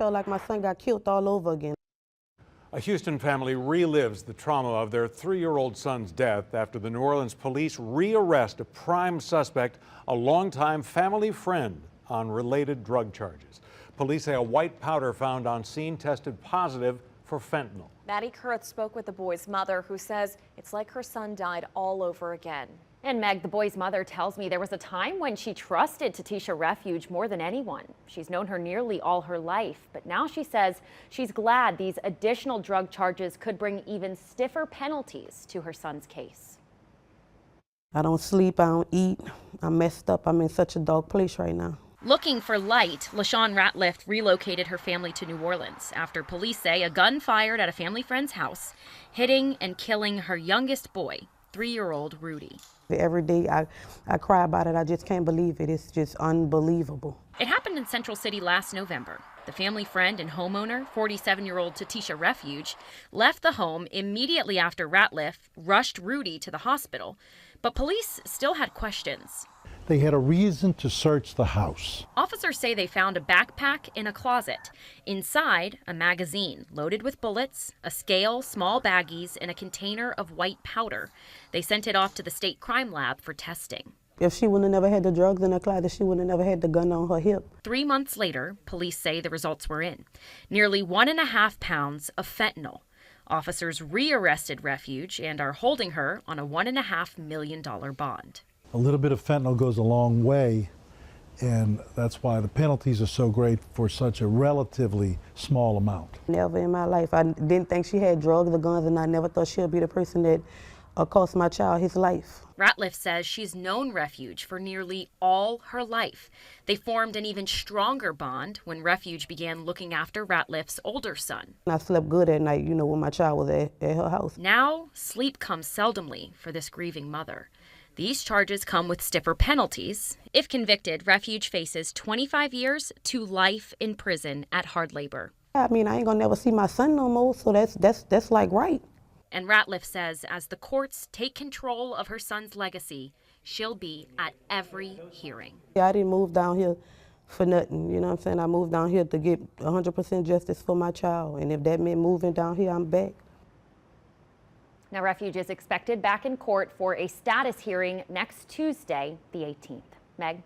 felt like my son got killed all over again. A Houston family relives the trauma of their 3-year-old son's death after the New Orleans police rearrest a prime suspect, a longtime family friend, on related drug charges. Police say a white powder found on scene tested positive for fentanyl. Maddie Kurth spoke with the boy's mother, who says it's like her son died all over again. And Meg, the boy's mother, tells me there was a time when she trusted Tatisha Refuge more than anyone. She's known her nearly all her life, but now she says she's glad these additional drug charges could bring even stiffer penalties to her son's case. I don't sleep, I don't eat, I'm messed up, I'm in such a dark place right now. Looking for light, LaShawn Ratliff relocated her family to New Orleans after police say a gun fired at a family friend's house, hitting and killing her youngest boy, 3-year-old Rudy. Every day I cry about it. I just can't believe it. It's just unbelievable. It happened in Central City last November. The family friend and homeowner, 47-year-old Tatisha Refuge, left the home immediately after Ratliff rushed Rudy to the hospital, but police still had questions. They had a reason to search the house. Officers say they found a backpack in a closet. Inside, a magazine loaded with bullets, a scale, small baggies, and a container of white powder. They sent it off to the state crime lab for testing. If she would have never had the drugs in her closet, she would have never had the gun on her hip. 3 months later, police say the results were in. Nearly 1.5 pounds of fentanyl. Officers rearrested Refuge and are holding her on a $1.5 million bond. A little bit of fentanyl goes a long way, and that's why the penalties are so great for such a relatively small amount. Never in my life. I didn't think she had drugs or guns, and I never thought she'd be the person that cost my child his life. Ratliff says she's known Refuge for nearly all her life. They formed an even stronger bond when Refuge began looking after Ratliff's older son. I slept good at night, you know, when my child was at her house. Now, sleep comes seldomly for this grieving mother. These charges come with stiffer penalties. If convicted, Refuge faces 25 years to life in prison at hard labor. I mean, I ain't gonna never see my son no more, so that's like right. And Ratliff says as the courts take control of her son's legacy, she'll be at every hearing. Yeah, I didn't move down here for nothing, you know what I'm saying? I moved down here to get 100% justice for my child, and if that meant moving down here, I'm back. Now, Refuge is expected back in court for a status hearing next Tuesday, the 18th. Meg?